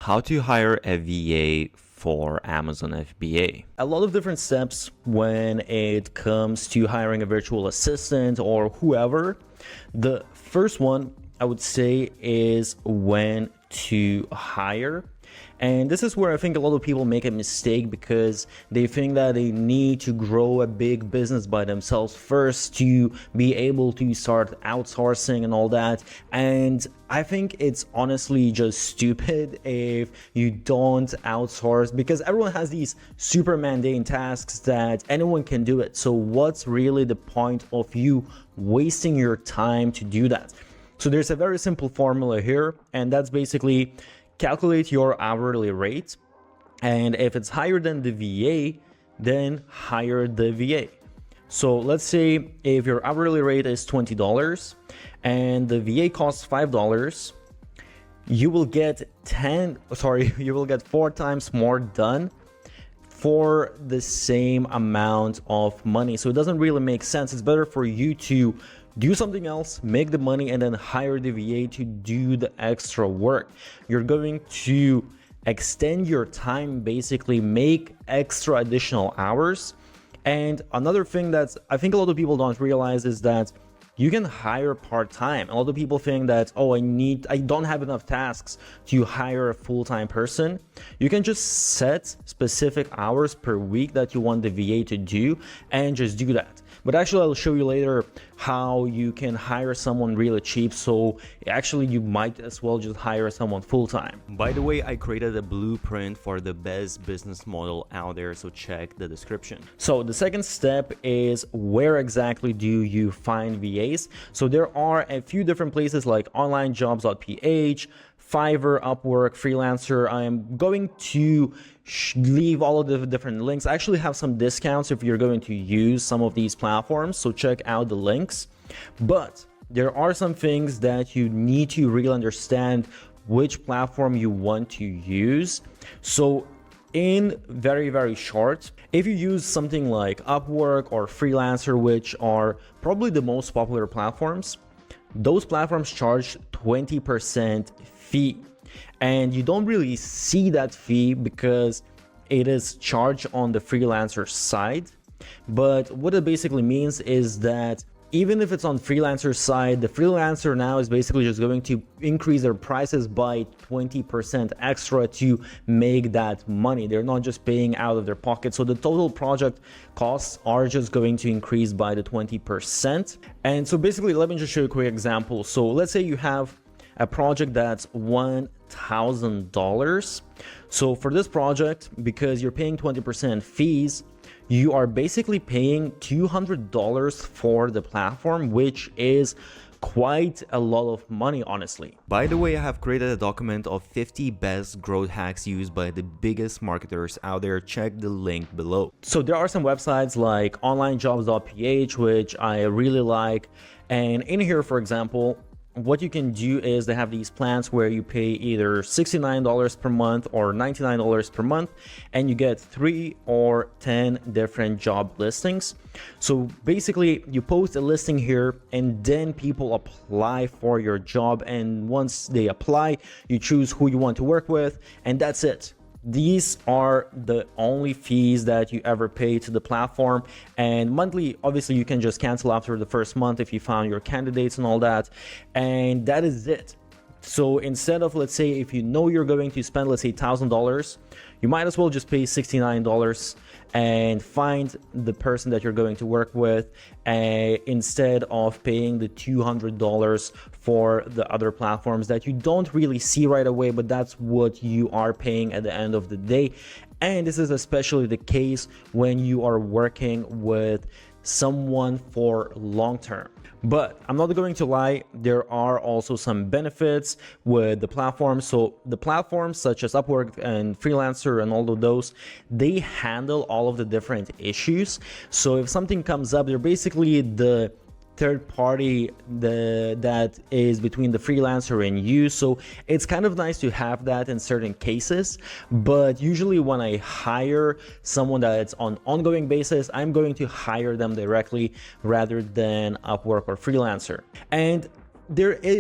How to hire a VA for Amazon FBA. A lot of different steps when it comes to hiring a virtual assistant or whoever. The first one I would say is when to hire. And this is where I think a lot of people make a mistake because they think that they need to grow a big business by themselves first to be able to start outsourcing and all that. And I think it's honestly just stupid if you don't outsource, because everyone has these super mundane tasks that anyone can do it. So what's really the point of you wasting your time to do that? So there's a very simple formula here, and that's basically calculate your hourly rate, and if it's higher than the VA, then hire the VA. So let's say if your hourly rate is $20 and the VA costs $5, you will get 4 times more done for the same amount of money. So it doesn't really make sense. It's better for you to do something else, make the money, and then hire the VA to do the extra work. You're going to extend your time, basically make extra additional hours. And another thing that I think a lot of people don't realize is that you can hire part-time. A lot of people think that, oh, I don't have enough tasks to hire a full-time person. You can just set specific hours per week that you want the VA to do and just do that. But actually, I'll show you later how you can hire someone really cheap. So actually, you might as well just hire someone full-time. By the way, I created a blueprint for the best business model out there, so check the description. So the second step is, where exactly do you find VAs? So there are a few different places like onlinejobs.ph, Fiverr, Upwork, Freelancer. I am going to leave all of the different links. I actually have some discounts if you're going to use some of these platforms, so check out the links. But there are some things that you need to really understand which platform you want to use. So in very short, if you use something like Upwork or Freelancer, which are probably the most popular platforms, those platforms charge 20% fee, and you don't really see that fee because it is charged on the freelancer side. But what it basically means is that even if it's on freelancer side, the freelancer now is basically just going to increase their prices by 20% extra to make that money. They're not just paying out of their pocket. So the total project costs are just going to increase by the 20%. And so basically, let me just show you a quick example. So let's say you have a project that's $1,000. So for this project, because you're paying 20% fees, you are basically paying $200 for the platform, which is quite a lot of money, honestly. By the way, I have created a document of 50 best growth hacks used by the biggest marketers out there. Check the link below. So there are some websites like onlinejobs.ph, which I really like. And in here, for example, what you can do is they have these plans where you pay either $69 per month or $99 per month, and you get 3 or 10 different job listings. So basically, you post a listing here and then people apply for your job, and once they apply, you choose who you want to work with, and that's it. These are the only fees that you ever pay to the platform, and monthly, obviously you can just cancel after the first month if you found your candidates and all that, and that is it. So instead of, let's say, if you know you're going to spend, let's say, $1,000, you might as well just pay $69 and find the person that you're going to work with, instead of paying the $200 for the other platforms that you don't really see right away, but that's what you are paying at the end of the day. And this is especially the case when you are working with someone for long term. But I'm not going to lie, there are also some benefits with the platform. So the platforms such as Upwork and Freelancer and all of those, they handle all of the different issues. So if something comes up, they're basically the third party that is between the freelancer and you. So it's kind of nice to have that in certain cases, but usually when I hire someone that's on ongoing basis, I'm going to hire them directly rather than Upwork or Freelancer. And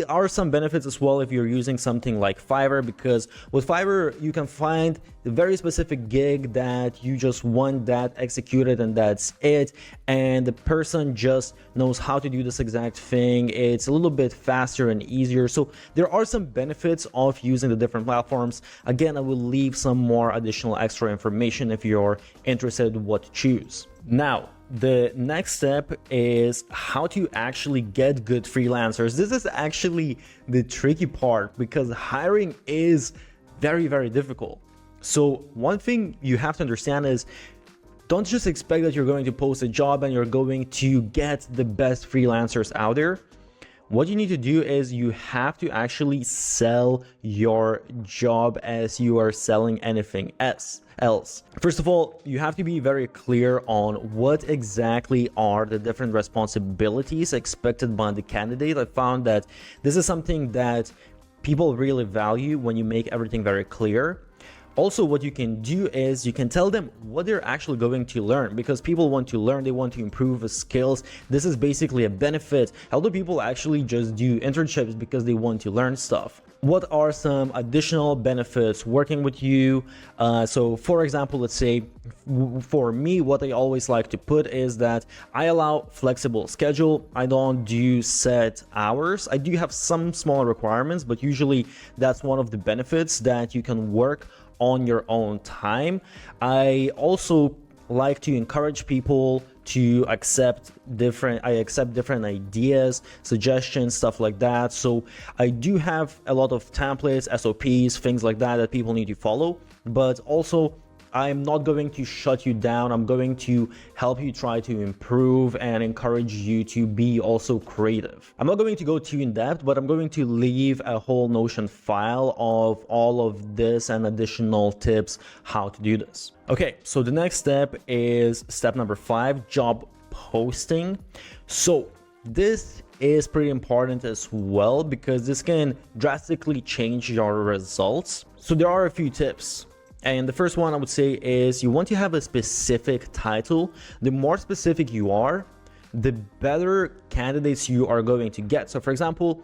are some benefits as well if you're using something like Fiverr, because with Fiverr you can find the very specific gig that you just want that executed and that's it, and the person just knows how to do this exact thing. It's a little bit faster and easier. So there are some benefits of using the different platforms. Again, I will leave some more additional extra information if you're interested in what to choose. Now, the next step is how to actually get good freelancers. This is actually the tricky part because hiring is very, very difficult. So one thing you have to understand is don't just expect that you're going to post a job and you're going to get the best freelancers out there. What you need to do is you have to actually sell your job as you are selling anything else. First of all, you have to be very clear on what exactly are the different responsibilities expected by the candidate. I found that this is something that people really value when you make everything very clear. Also, what you can do is you can tell them what they're actually going to learn, because people want to learn, they want to improve the skills. This is basically a benefit. Although people actually just do internships because they want to learn stuff. What are some additional benefits working with you? So for example, let's say for me, what I always like to put is that I allow flexible schedule. I don't do set hours. I do have some small requirements, but usually that's one of the benefits, that you can work on your own time. I also like to encourage people to accept different ideas, suggestions, stuff like that. So I do have a lot of templates, SOPs, things like that people need to follow, but also I'm not going to shut you down. I'm going to help you try to improve and encourage you to be also creative. I'm not going to go too in depth, but I'm going to leave a whole Notion file of all of this and additional tips how to do this. Okay, so the next step is step number 5, job posting. So this is pretty important as well, because this can drastically change your results. So there are a few tips. And the first one I would say is you want to have a specific title. The more specific you are, the better candidates you are going to get. So for example,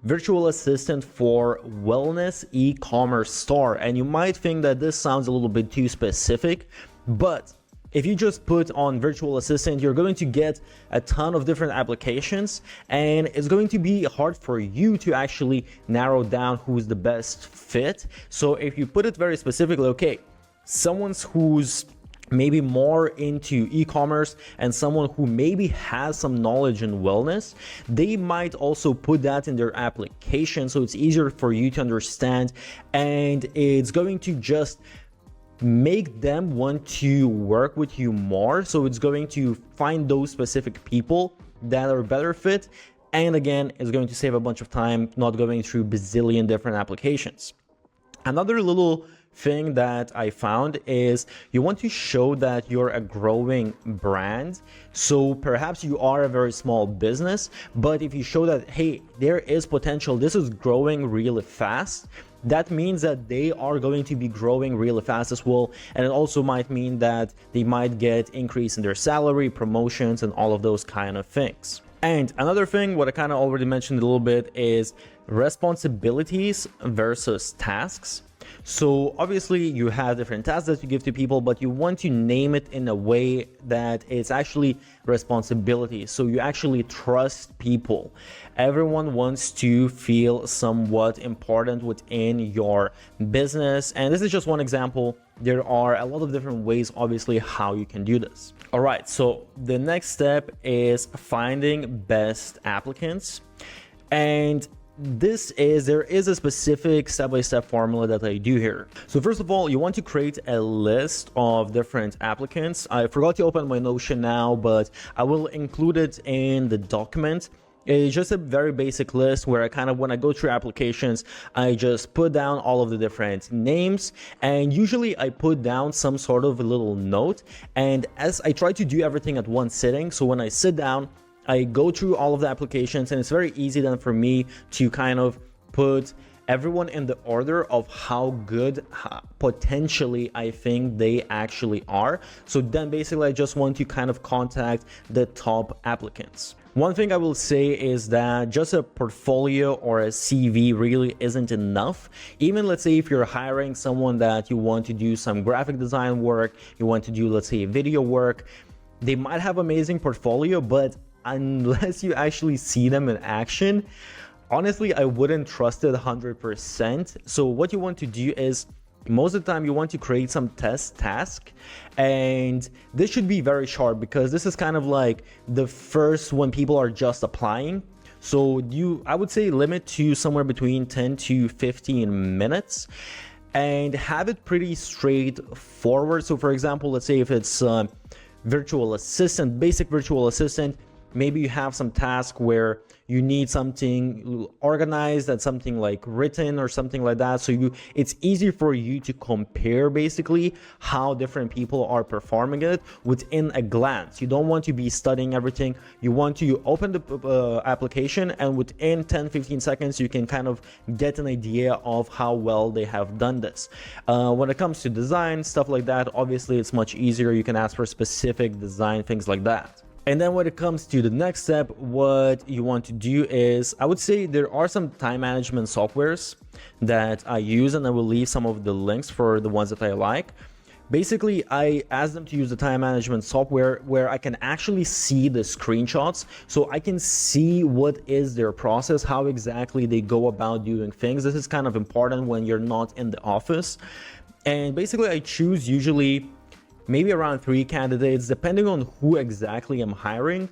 virtual assistant for wellness e-commerce store. And you might think that this sounds a little bit too specific, but if you just put on virtual assistant, you're going to get a ton of different applications, and it's going to be hard for you to actually narrow down who's the best fit. So if you put it very specifically, okay, someone who's maybe more into e-commerce and someone who maybe has some knowledge in wellness, they might also put that in their application, so it's easier for you to understand, and it's going to just make them want to work with you more. So it's going to find those specific people that are better fit, and again, it's going to save a bunch of time not going through bazillion different applications. Another little thing that I found is you want to show that you're a growing brand. So perhaps you are a very small business, but if you show that, hey, there is potential, this is growing really fast, that means that they are going to be growing really fast as well. And it also might mean that they might get increase in their salary, promotions, and all of those kind of things. And another thing, what I kind of already mentioned a little bit, is responsibilities versus tasks. So obviously you have different tasks that you give to people, but you want to name it in a way that it's actually responsibility. So you actually trust people. Everyone wants to feel somewhat important within your business. And this is just one example. There are a lot of different ways, obviously, how you can do this. All right, so the next step is finding best applicants. And there is a specific step-by-step formula that I do here. So first of all, you want to create a list of different applicants. I forgot to open my Notion now, but I will include it in the document. It's just a very basic list where when I go through applications, I just put down all of the different names, and usually I put down some sort of a little note. And as I try to do everything at one sitting, so when I sit down, I go through all of the applications, and it's very easy then for me to put everyone in the order of how good potentially I think they actually are. So then basically I just want to contact the top applicants. One thing I will say is that just a portfolio or a CV really isn't enough. Even let's say if you're hiring someone that you want to do some graphic design work, you want to do, let's say, video work, they might have amazing portfolio, but unless you actually see them in action, honestly, I wouldn't trust it 100%. So what you want to do is, most of the time you want to create some test task, and this should be very short because this is kind of like the first when people are just applying. So I would say limit to somewhere between 10 to 15 minutes and have it pretty straightforward. So for example, let's say if it's virtual assistant, basic virtual assistant, maybe you have some task where you need something organized and something like written or something like that. So it's easy for you to compare basically how different people are performing it within a glance. You don't want to be studying everything. You want to open the application, and within 10-15 seconds, you can kind of get an idea of how well they have done this. When it comes to design, stuff like that, obviously it's much easier. You can ask for specific design, things like that. And then when it comes to the next step, what you want to do is, I would say there are some time management softwares that I use, and I will leave some of the links for the ones that I like. Basically, I ask them to use the time management software where I can actually see the screenshots, so I can see what is their process, how exactly they go about doing things. This is kind of important when you're not in the office. And basically, I choose usually maybe around 3 candidates, depending on who exactly I'm hiring.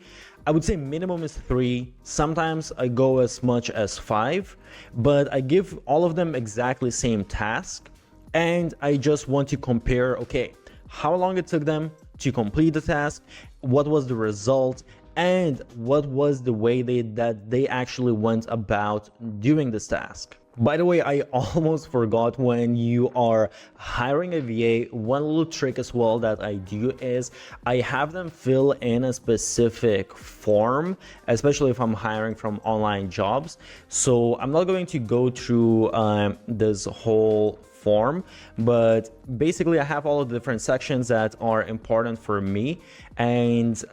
I would say minimum is 3. Sometimes I go as much as 5, but I give all of them exactly same task. And I just want to compare, okay, how long it took them to complete the task, what was the result, and what was the way that they actually went about doing this task. By the way, I almost forgot, when you are hiring a VA, one little trick as well that I do is I have them fill in a specific form, especially if I'm hiring from online jobs. So I'm not going to go through this whole form, but basically I have all of the different sections that are important for me. And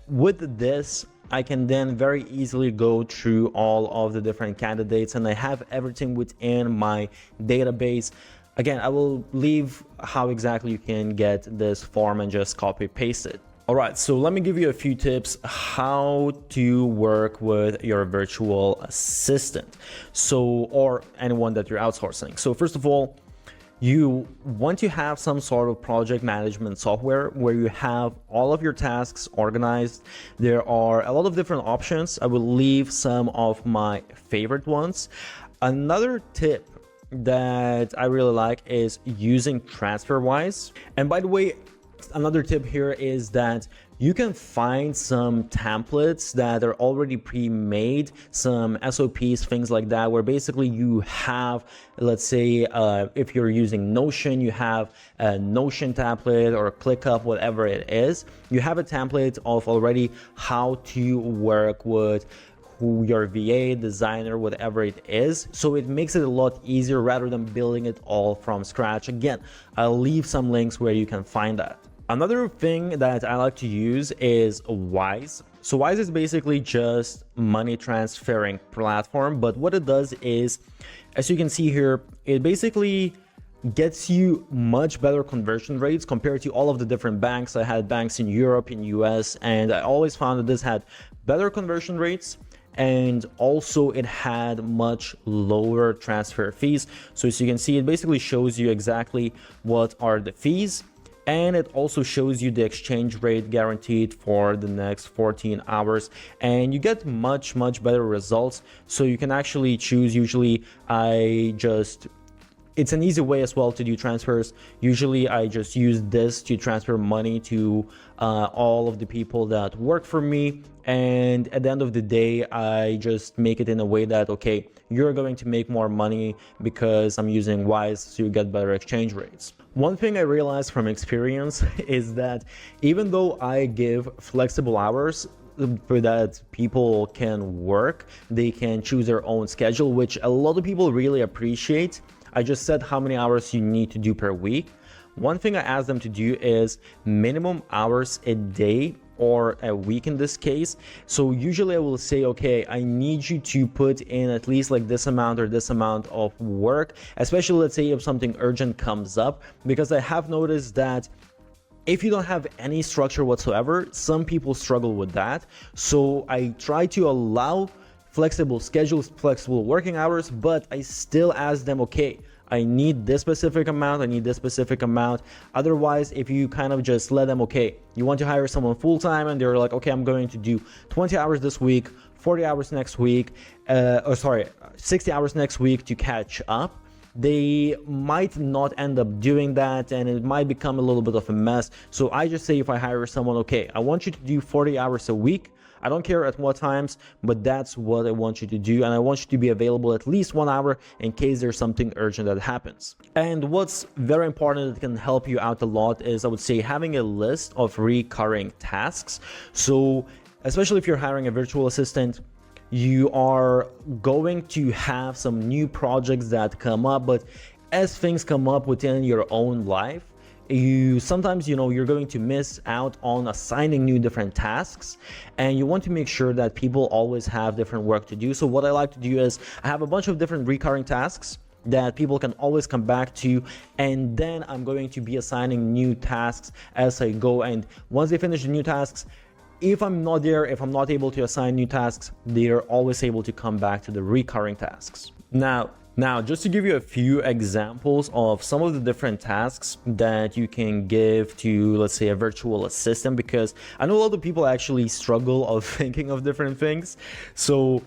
with this, I can then very easily go through all of the different candidates, and I have everything within my database. Again, I will leave how exactly you can get this form and just copy paste it. All right, so let me give you a few tips how to work with your virtual assistant, or anyone that you're outsourcing. So first of all, you want to have some sort of project management software where you have all of your tasks organized. There are a lot of different options. I will leave some of my favorite ones. Another tip that I really like is using TransferWise. And by the way, another tip here is that you can find some templates that are already pre-made, some SOPs, things like that, where basically you have, let's say, if you're using Notion, you have a Notion template or ClickUp, whatever it is. You have a template of already how to work with who your VA, designer, whatever it is. So it makes it a lot easier rather than building it all from scratch. Again, I'll leave some links where you can find that. Another thing that I like to use is Wise. So Wise is basically just money transferring platform, but what it does is, as you can see here, it basically gets you much better conversion rates compared to all of the different banks. I had banks in Europe, in US, and I always found that this had better conversion rates, and also it had much lower transfer fees. So as you can see, it basically shows you exactly what are the fees, and it also shows you the exchange rate guaranteed for the next 14 hours, and you get much better results. So you can actually choose. Usually it's an easy way as well to do transfers. Usually I just use this to transfer money to all of the people that work for me, and at the end of the day I just make it in a way that, okay, you're going to make more money because I'm using Wise, so you get better exchange rates. One thing I realized from experience is that even though I give flexible hours that people can work, they can choose their own schedule, which a lot of people really appreciate. I just said how many hours you need to do per week. One thing I ask them to do is minimum hours a day or a week in this case. So usually I will say, okay, I need you to put in at least like this amount or this amount of work, especially let's say if something urgent comes up, because I have noticed that if you don't have any structure whatsoever, some people struggle with that. So I try to allow flexible schedules, flexible working hours, but I still ask them, okay, I need this specific amount, I need this specific amount. Otherwise, if you kind of just let them, okay, you want to hire someone full-time and they're like, okay, I'm going to do 20 hours this week, 40 hours next week, 60 hours next week to catch up, they might not end up doing that and it might become a little bit of a mess. So I just say, if I hire someone, okay, I want you to do 40 hours a week. I don't care at what times, but that's what I want you to do. And I want you to be available at least 1 hour in case there's something urgent that happens. And what's very important that can help you out a lot is, I would say, having a list of recurring tasks. So especially if you're hiring a virtual assistant, you are going to have some new projects that come up, but as things come up within your own life, sometimes you're going to miss out on assigning new different tasks, and you want to make sure that people always have different work to do. So what I like to do is I have a bunch of different recurring tasks that people can always come back to, and then I'm going to be assigning new tasks as I go. And once they finish the new tasks, if I'm not there, if I'm not able to assign new tasks, they're always able to come back to the recurring tasks. Now, just to give you a few examples of some of the different tasks that you can give to, let's say, a virtual assistant, because I know a lot of people actually struggle of thinking of different things. So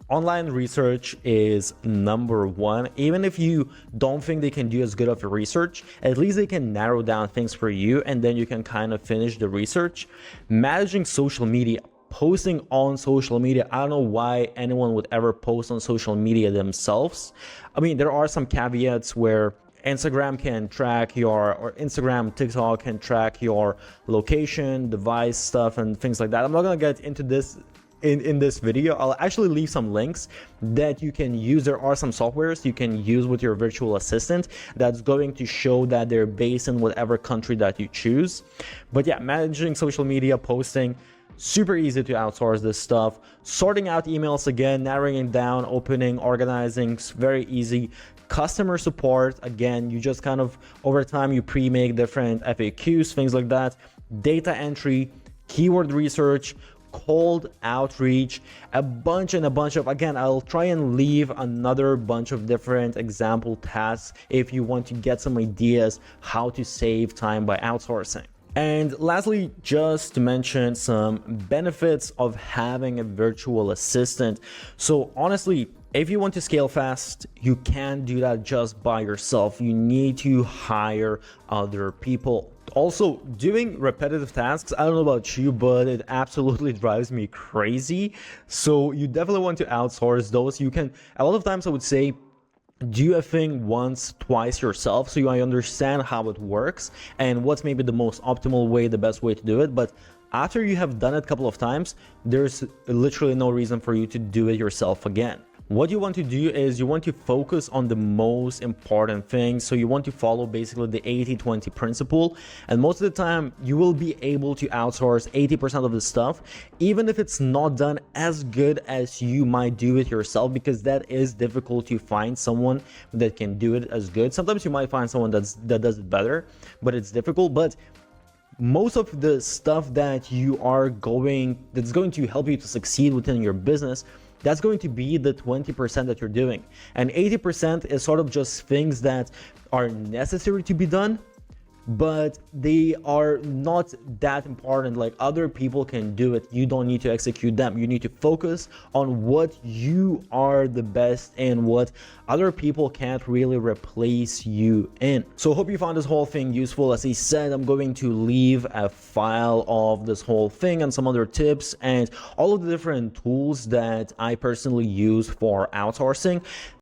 online research is number one. Even if you don't think they can do as good of a research, at least they can narrow down things for you, and then you can kind of finish the research. Managing social media. Posting on social media. I don't know why anyone would ever post on social media themselves. I mean, there are some caveats where Instagram can track or Instagram, TikTok can track your location, device stuff, and things like that. I'm not gonna get into this in this video. I'll actually leave some links that you can use. There are some softwares you can use with your virtual assistant that's going to show that they're based in whatever country that you choose. But yeah, managing social media, posting, super easy to outsource this stuff. Sorting out emails, again, narrowing it down, opening, organizing, very easy. Customer support, again, you just kind of over time you pre-make different FAQs, things like that. Data entry, keyword research, cold outreach, a bunch of, again, I'll try and leave another bunch of different example tasks if you want to get some ideas how to save time by outsourcing. And lastly, just to mention some benefits of having a virtual assistant. So honestly, if you want to scale fast, you can't do that just by yourself. You need to hire other people. Also, doing repetitive tasks, I don't know about you, but it absolutely drives me crazy. So you definitely want to outsource those. You can, a lot of times I would say, do a thing once, twice yourself, so you understand how it works and what's maybe the most optimal way, the best way to do it. But after you have done it a couple of times, there's literally no reason for you to do it yourself again. What you want to do is you want to focus on the most important things. So you want to follow basically the 80-20 principle. And most of the time you will be able to outsource 80% of the stuff, even if it's not done as good as you might do it yourself, because that is difficult to find someone that can do it as good. Sometimes you might find someone that does it better, but it's difficult. But most of the stuff that's going to help you to succeed within your business, that's going to be the 20% that you're doing. And 80% is sort of just things that are necessary to be done, but they are not that important. Like, other people can do it. You don't need to execute them. You need to focus on what you are the best in, what other people can't really replace you in. So hope you found this whole thing useful. As I said, I'm going to leave a file of this whole thing and some other tips and all of the different tools that I personally use for outsourcing.